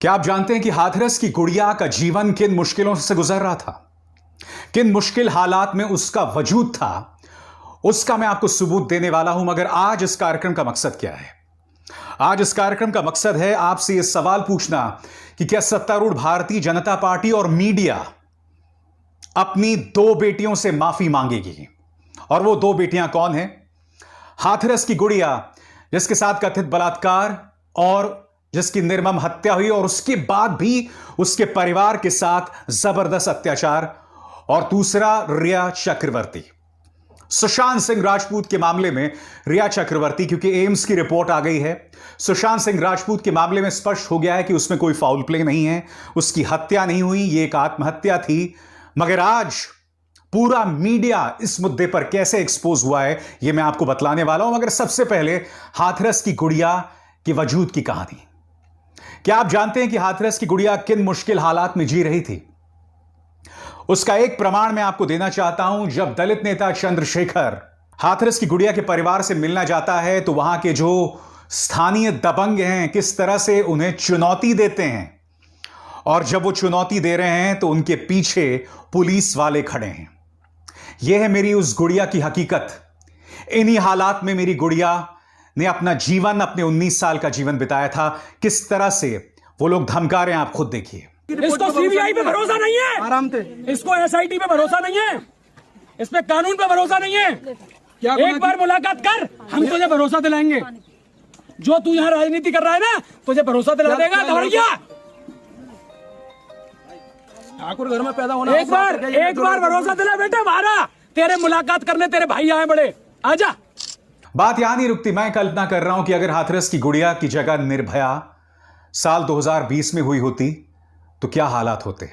क्या आप जानते हैं कि हाथरस की गुड़िया का जीवन किन मुश्किलों से गुजर रहा था, किन मुश्किल हालात में उसका वजूद था, उसका मैं आपको सबूत देने वाला हूं। मगर आज इस कार्यक्रम का मकसद क्या है? आज इस कार्यक्रम का मकसद है आपसे यह सवाल पूछना कि क्या सत्तारूढ़ भारतीय जनता पार्टी और मीडिया अपनी दो बेटियों से माफी मांगेगी। और वो दो बेटियां कौन हैं? हाथरस की गुड़िया, जिसके साथ कथित बलात्कार और जिसकी निर्मम हत्या हुई और उसके बाद भी उसके परिवार के साथ जबरदस्त अत्याचार, और दूसरा रिया चक्रवर्ती। सुशांत सिंह राजपूत के मामले में रिया चक्रवर्ती, क्योंकि एम्स की रिपोर्ट आ गई है, सुशांत सिंह राजपूत के मामले में स्पष्ट हो गया है कि उसमें कोई फाउल प्ले नहीं है, उसकी हत्या नहीं हुई, यह एक आत्महत्या थी। मगर आज पूरा मीडिया इस मुद्दे पर कैसे एक्सपोज हुआ है, यह मैं आपको बतलाने वाला हूं। मगर सबसे पहले हाथरस की गुड़िया के वजूद की कहानी। क्या आप जानते हैं कि हाथरस की गुड़िया किन मुश्किल हालात में जी रही थी? उसका एक प्रमाण मैं आपको देना चाहता हूं। जब दलित नेता चंद्रशेखर हाथरस की गुड़िया के परिवार से मिलना जाता है तो वहां के जो स्थानीय दबंग हैं किस तरह से उन्हें चुनौती देते हैं, और जब वो चुनौती दे रहे हैं तो उनके पीछे पुलिस वाले खड़े हैं। यह है मेरी उस गुड़िया की हकीकत। इन्हीं हालात में मेरी गुड़िया ने अपना जीवन, अपने 19 साल का जीवन बिताया था। किस तरह से वो लोग धमका रहे हैं, आप खुद देखिए। इसको सीबीआई पे भरोसा नहीं है, आराम से। इसको एसआईटी पे भरोसा नहीं है, इस पे कानून पे भरोसा नहीं है। क्या एक बार मुलाकात कर, हम तुझे भरोसा दिलाएंगे। जो तू यहाँ राजनीति कर रहा है ना, तुझे भरोसा दिला देगा। दौड़िया ठाकुर घर में पैदा होना, एक बार भरोसा दिला बेटा हमारा। तेरे मुलाकात करने तेरे भाई आए बड़े, आजा। बात यहां नहीं रुकती। मैं कल्पना कर रहा हूं कि अगर हाथरस की गुड़िया की जगह निर्भया साल 2020 में हुई होती तो क्या हालात होते।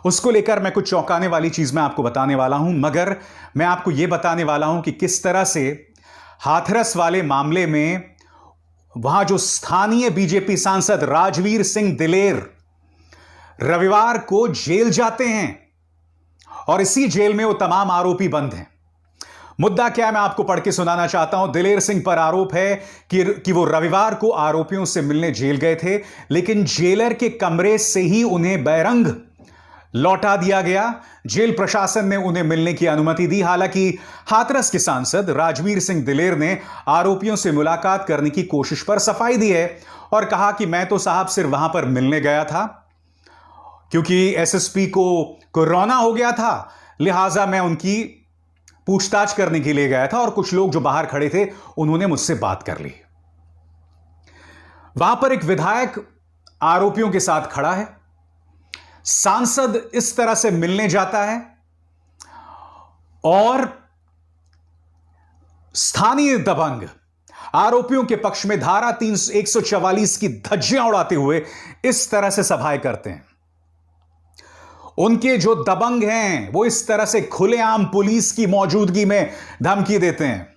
उसको लेकर मैं कुछ चौंकाने वाली चीज मैं आपको बताने वाला हूं। मगर मैं आपको यह बताने वाला हूं कि किस तरह से हाथरस वाले मामले में वहां जो स्थानीय बीजेपी सांसद राजवीर सिंह दिलेर रविवार को जेल जाते हैं, और इसी जेल में वो तमाम आरोपी बंद हैं। मुद्दा क्या है मैं आपको पढ़ के सुनाना चाहता हूं। दिलेर सिंह पर आरोप है कि वो रविवार को आरोपियों से मिलने जेल गए थे, लेकिन जेलर के कमरे से ही उन्हें बैरंग लौटा दिया गया। जेल प्रशासन ने उन्हें मिलने की अनुमति दी। हालांकि हाथरस के सांसद राजवीर सिंह दिलेर ने आरोपियों से मुलाकात करने की कोशिश पर सफाई दी है और कहा कि मैं तो साहब सिर्फ वहां पर मिलने गया था, क्योंकि एसएसपी को कोरोना हो गया था, लिहाजा मैं उनकी पूछताछ करने के लिए गया था, और कुछ लोग जो बाहर खड़े थे उन्होंने मुझसे बात कर ली। वहां पर एक विधायक आरोपियों के साथ खड़ा है, सांसद इस तरह से मिलने जाता है, और स्थानीय दबंग आरोपियों के पक्ष में धारा 144 की धज्जियां उड़ाते हुए इस तरह से सभाएं करते हैं। उनके जो दबंग हैं वो इस तरह से खुलेआम पुलिस की मौजूदगी में धमकी देते हैं।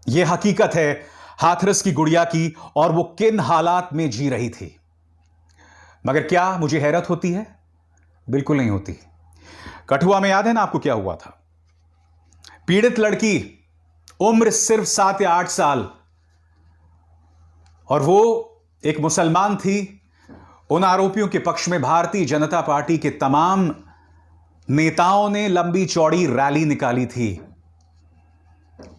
यह हकीकत है हाथरस की गुड़िया की, और वो किन हालात में जी रही थी। मगर क्या मुझे हैरत होती है? बिल्कुल नहीं होती। कठुआ में याद है ना आपको क्या हुआ था? पीड़ित लड़की, उम्र सिर्फ 7 या 8 साल, और वो एक मुसलमान थी। उन आरोपियों के पक्ष में भारतीय जनता पार्टी के तमाम नेताओं ने लंबी चौड़ी रैली निकाली थी।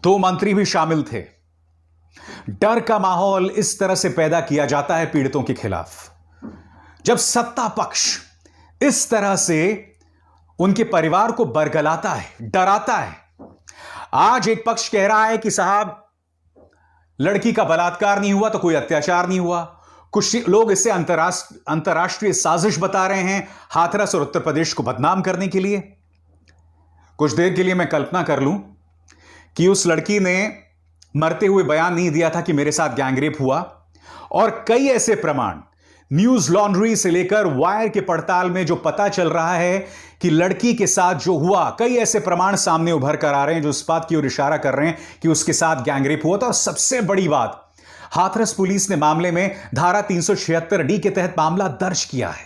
2 मंत्री भी शामिल थे। डर का माहौल इस तरह से पैदा किया जाता है पीड़ितों के खिलाफ, जब सत्ता पक्ष इस तरह से उनके परिवार को बरगलाता है, डराता है। आज एक पक्ष कह रहा है कि साहब लड़की का बलात्कार नहीं हुआ तो कोई अत्याचार नहीं हुआ। कुछ लोग इसे अंतरराष्ट्रीय साजिश बता रहे हैं हाथरस और उत्तर प्रदेश को बदनाम करने के लिए। कुछ देर के लिए मैं कल्पना कर लूं कि उस लड़की ने मरते हुए बयान नहीं दिया था कि मेरे साथ गैंगरेप हुआ, और कई ऐसे प्रमाण न्यूज लॉन्ड्री से लेकर वायर के पड़ताल में जो पता चल रहा है कि लड़की के साथ जो हुआ, कई ऐसे प्रमाण सामने उभर कर आ रहे हैं जो इस बात की ओर इशारा कर रहे हैं कि उसके साथ गैंगरेप हुआ था। और सबसे बड़ी बात, हाथरस पुलिस ने मामले में धारा 376D के तहत मामला दर्ज किया है,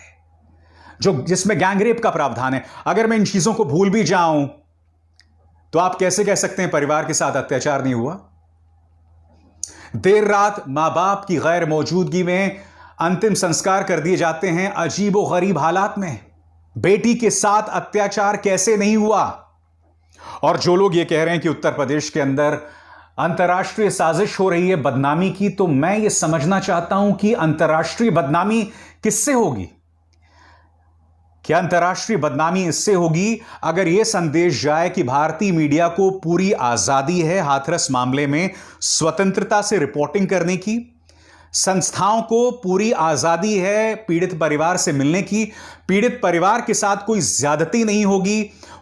जिसमें गैंगरेप का प्रावधान है। अगर मैं इन चीजों को भूल भी जाऊं तो आप कैसे कह सकते हैं परिवार के साथ अत्याचार नहीं हुआ? देर रात मां बाप की गैर मौजूदगी में अंतिम संस्कार कर दिए जाते हैं अजीबो गरीब हालात में। बेटी के साथ अत्याचार कैसे नहीं हुआ? और जो लोग ये कह रहे हैं कि उत्तर प्रदेश के अंदर अंतर्राष्ट्रीय साजिश हो रही है बदनामी की, तो मैं ये समझना चाहता हूं कि अंतर्राष्ट्रीय बदनामी किससे होगी? क्या अंतर्राष्ट्रीय बदनामी इससे होगी अगर यह संदेश जाए कि भारतीय मीडिया को पूरी आजादी है हाथरस मामले में स्वतंत्रता से रिपोर्टिंग करने की, संस्थाओं को पूरी आजादी है पीड़ित परिवार से मिलने की, पीड़ित परिवार के साथ कोई ज्यादती नहीं होगी,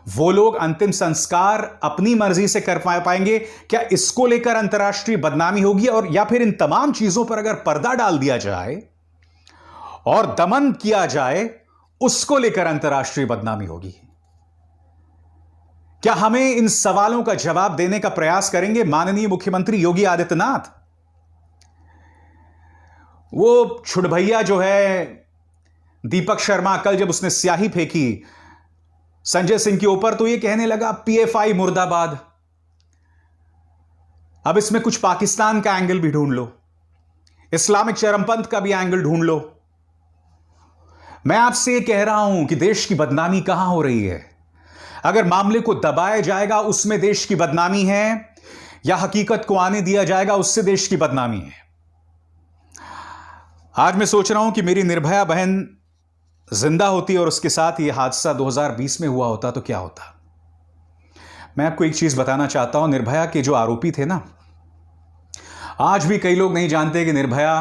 वो लोग अंतिम संस्कार अपनी मर्जी से कर पाएंगे? क्या इसको लेकर अंतर्राष्ट्रीय बदनामी होगी? और या फिर इन तमाम चीजों पर अगर पर्दा डाल दिया जाए और दमन किया जाए, उसको लेकर अंतर्राष्ट्रीय बदनामी होगी? क्या हमें इन सवालों का जवाब देने का प्रयास करेंगे माननीय मुख्यमंत्री योगी आदित्यनाथ? वो छुड़भैया जो है दीपक शर्मा, कल जब उसने स्याही फेंकी संजय सिंह के ऊपर, तो ये कहने लगा पीएफआई मुर्दाबाद। अब इसमें कुछ पाकिस्तान का एंगल भी ढूंढ लो, इस्लामिक चरमपंथ का भी एंगल ढूंढ लो। मैं आपसे कह रहा हूं कि देश की बदनामी कहां हो रही है? अगर मामले को दबाया जाएगा उसमें देश की बदनामी है, या हकीकत को आने दिया जाएगा उससे देश की बदनामी है? आज मैं सोच रहा हूं कि मेरी निर्भया बहन जिंदा होती और उसके साथ यह हादसा 2020 में हुआ होता तो क्या होता। मैं आपको एक चीज बताना चाहता हूं, निर्भया के जो आरोपी थे ना, आज भी कई लोग नहीं जानते कि निर्भया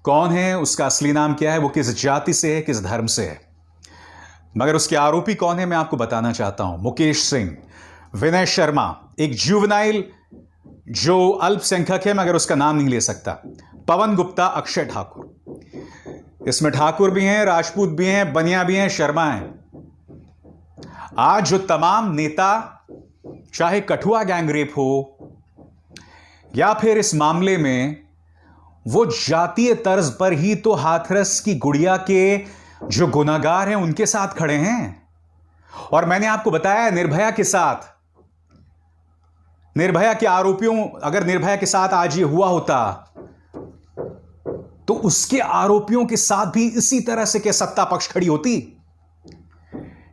कौन है, उसका असली नाम क्या है, वो किस जाति से है, किस धर्म से है। मगर उसके आरोपी कौन है मैं आपको बताना चाहता हूं। मुकेश सिंह, विनय शर्मा, एक जुवेनाइल जो अल्पसंख्यक है मगर उसका नाम नहीं ले सकता, पवन गुप्ता, अक्षय ठाकुर। इसमें ठाकुर भी हैं, राजपूत भी हैं, बनिया भी हैं, शर्मा हैं। आज जो तमाम नेता, चाहे कठुआ गैंगरेप हो या फिर इस मामले में वो जातीय तर्ज पर ही तो हाथरस की गुड़िया के जो गुनाहगार हैं उनके साथ खड़े हैं। और मैंने आपको बताया निर्भया के साथ, निर्भया के आरोपियों, अगर निर्भया के साथ आज ये हुआ होता तो उसके आरोपियों के साथ भी इसी तरह से क्या सत्ता पक्ष खड़ी होती?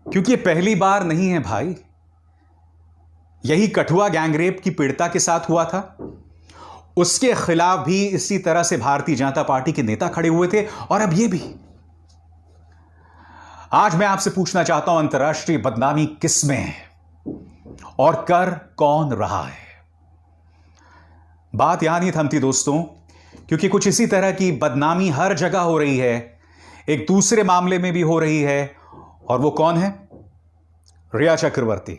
क्योंकि ये पहली बार नहीं है भाई। यही कठुआ गैंगरेप की पीड़िता के साथ हुआ था, उसके खिलाफ भी इसी तरह से भारतीय जनता पार्टी के नेता खड़े हुए थे, और अब ये भी। आज मैं आपसे पूछना चाहता हूं, अंतर्राष्ट्रीय बदनामी किसमें है और कर कौन रहा है? बात यहां नहीं थमती दोस्तों, क्योंकि कुछ इसी तरह की बदनामी हर जगह हो रही है, एक दूसरे मामले में भी हो रही है। और वो कौन है? रिया चक्रवर्ती।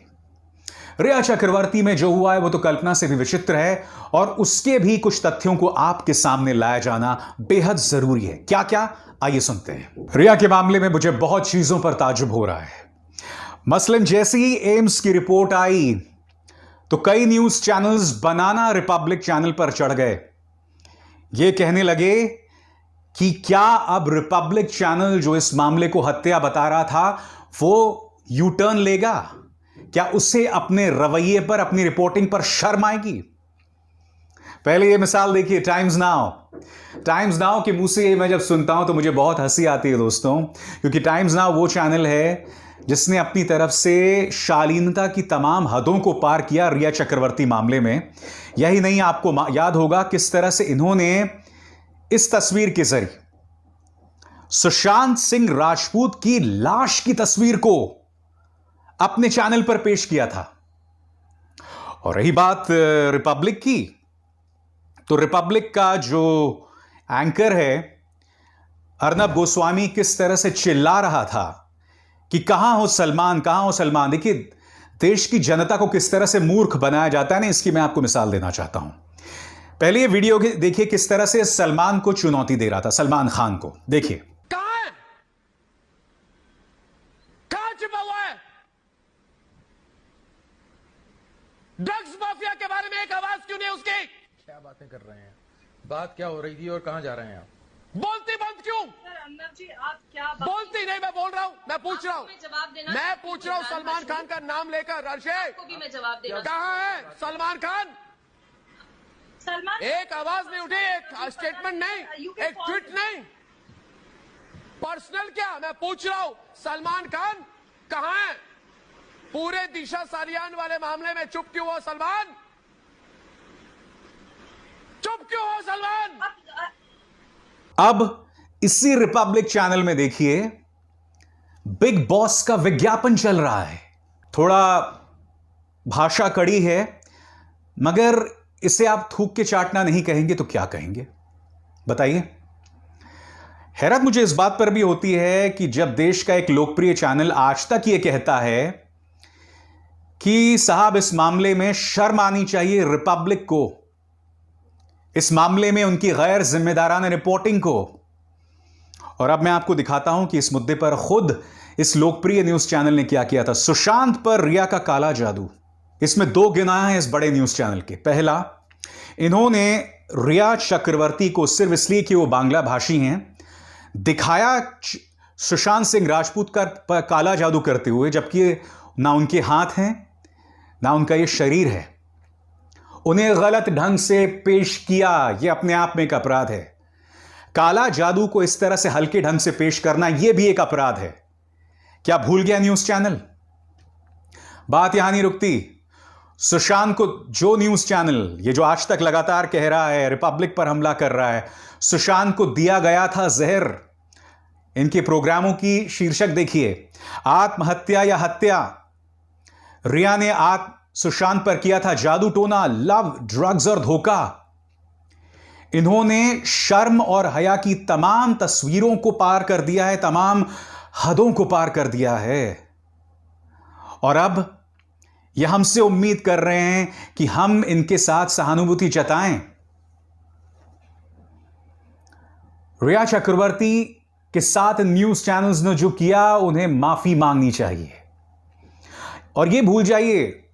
रिया चक्रवर्ती में जो हुआ है वो तो कल्पना से भी विचित्र है, और उसके भी कुछ तथ्यों को आपके सामने लाया जाना बेहद जरूरी है। क्या क्या, आइए सुनते हैं। रिया के मामले में मुझे बहुत चीजों पर ताज्जुब हो रहा है। मसलन जैसे ही एम्स की रिपोर्ट आई तो कई न्यूज चैनल्स बनाना रिपब्लिक चैनल पर चढ़ गए, ये कहने लगे कि क्या अब रिपब्लिक चैनल जो इस मामले को हत्या बता रहा था वो यू टर्न लेगा? क्या उससे अपने रवैये पर, अपनी रिपोर्टिंग पर शर्म आएगी? पहले ये मिसाल देखिए, टाइम्स नाउ के मुंह से मैं जब सुनता हूं तो मुझे बहुत हंसी आती है दोस्तों, क्योंकि टाइम्स नाउ वो चैनल है जिसने अपनी तरफ से शालीनता की तमाम हदों को पार किया रिया चक्रवर्ती मामले में। यही नहीं, आपको याद होगा किस तरह से इन्होंने इस तस्वीर के जरिए सुशांत सिंह राजपूत की लाश की तस्वीर को अपने चैनल पर पेश किया था। और रही बात रिपब्लिक की, तो रिपब्लिक का जो एंकर है अर्नब गोस्वामी किस तरह से चिल्ला रहा था कि कहां हो सलमान, कहां हो सलमान। देखिए देश की जनता को किस तरह से मूर्ख बनाया जाता है ना, इसकी मैं आपको मिसाल देना चाहता हूं। पहले ये वीडियो देखिए किस तरह से सलमान को चुनौती दे रहा था, सलमान खान को। देखिए कहां छिपा हुआ है? ड्रग्स माफिया के बारे में एक आवाज क्यों नहीं उसकी? क्या बातें कर रहे हैं? बात क्या हो रही थी और कहां जा रहे हैं आप? बोलती बंद क्यों? अर्नब जी आप क्या बोलती नहीं, मैं बोल रहा हूं, मैं पूछ रहा हूं, जवाब देना, मैं पूछ रहा हूं सलमान खान का नाम लेकर। अर्शे को भी मैं जवाब देना, कहां है सलमान खान? सलमान, एक आवाज नहीं उठी, एक स्टेटमेंट नहीं, एक ट्वीट नहीं, पर्सनल क्या? मैं पूछ रहा हूं, सलमान खान कहां है? पूरे दिशा सालियान वाले मामले में चुप क्यों हो सलमान? चुप क्यों हो सलमान? अब इसी रिपब्लिक चैनल में देखिए, बिग बॉस का विज्ञापन चल रहा है। थोड़ा भाषा कड़ी है, मगर इसे आप थूक के चाटना नहीं कहेंगे तो क्या कहेंगे बताइए। हैरत मुझे इस बात पर भी होती है कि जब देश का एक लोकप्रिय चैनल आज तक यह कहता है कि साहब इस मामले में शर्म आनी चाहिए रिपब्लिक को, इस मामले में उनकी गैर जिम्मेदाराना रिपोर्टिंग को। और अब मैं आपको दिखाता हूं कि इस मुद्दे पर खुद इस लोकप्रिय न्यूज चैनल ने क्या किया था। सुशांत पर रिया का काला जादू, इसमें दो गिनाह हैं इस बड़े न्यूज चैनल के। पहला, इन्होंने रिया चक्रवर्ती को सिर्फ इसलिए कि वो बांग्ला भाषी हैं दिखाया सुशांत सिंह राजपूत का काला जादू करते हुए, जबकि ना उनके हाथ हैं ना उनका ये शरीर है। उन्हें गलत ढंग से पेश किया, यह अपने आप में एक अपराध है। काला जादू को इस तरह से हल्के ढंग से पेश करना यह भी एक अपराध है। क्या भूल गया न्यूज चैनल? बात यहां नहीं रुकती। सुशांत को जो न्यूज चैनल, ये जो आज तक लगातार कह रहा है रिपब्लिक पर हमला कर रहा है, सुशांत को दिया गया था जहर। इनके प्रोग्रामों की शीर्षक देखिए, आत्महत्या या हत्या। रिया ने सुशांत पर किया था जादू टोना, लव, ड्रग्स और धोखा। इन्होंने शर्म और हया की तमाम तस्वीरों को पार कर दिया है, तमाम हदों को पार कर दिया है। और अब यह हमसे उम्मीद कर रहे हैं कि हम इनके साथ सहानुभूति जताएं। रिया चक्रवर्ती के साथ न्यूज चैनल्स ने जो किया, उन्हें माफी मांगनी चाहिए। और यह भूल जाइए,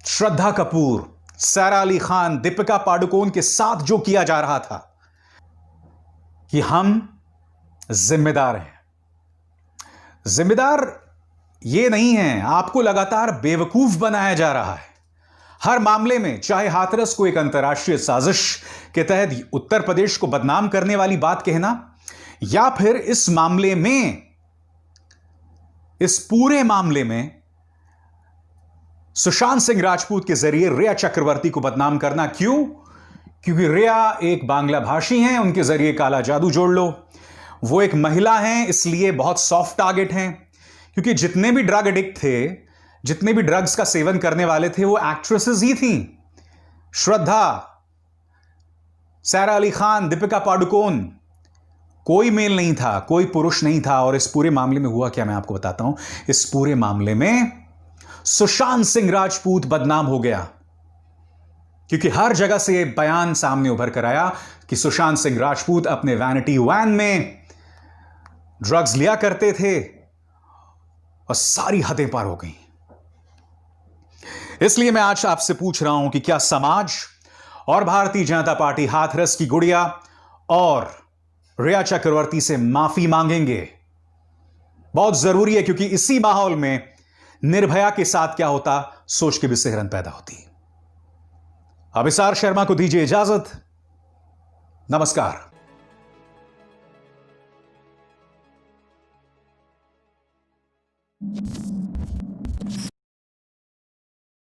श्रद्धा कपूर, सारा अली खान, दीपिका पादुकोण के साथ जो किया जा रहा था, कि हम जिम्मेदार हैं। जिम्मेदार ये नहीं है, आपको लगातार बेवकूफ बनाया जा रहा है हर मामले में। चाहे हाथरस को एक अंतर्राष्ट्रीय साजिश के तहत उत्तर प्रदेश को बदनाम करने वाली बात कहना, या फिर इस मामले में, इस पूरे मामले में सुशांत सिंह राजपूत के जरिए रिया चक्रवर्ती को बदनाम करना। क्यों? क्योंकि रिया एक बांग्ला भाषी हैं, उनके जरिए काला जादू जोड़ लो। वो एक महिला हैं, इसलिए बहुत सॉफ्ट टारगेट हैं। क्योंकि जितने भी ड्रग एडिक्ट थे, जितने भी ड्रग्स का सेवन करने वाले थे, वो एक्ट्रेसेस ही थी। श्रद्धा, सारा अली खान, दीपिका पादुकोण, कोई मेल नहीं था, कोई पुरुष नहीं था। और इस पूरे मामले में हुआ क्या, मैं आपको बताता हूं। इस पूरे मामले में सुशांत सिंह राजपूत बदनाम हो गया, क्योंकि हर जगह से यह बयान सामने उभर कर आया कि सुशांत सिंह राजपूत अपने वैनिटी वैन में ड्रग्स लिया करते थे, और सारी हदें पार हो गई। इसलिए मैं आज आपसे पूछ रहा हूं कि क्या समाज और भारतीय जनता पार्टी हाथरस की गुड़िया और रिया चक्रवर्ती से माफी मांगेंगे? बहुत जरूरी है, क्योंकि इसी माहौल में निर्भया के साथ क्या होता, सोच के भी सिहरन पैदा होती। अभिसार शर्मा को दीजिए इजाजत। नमस्कार।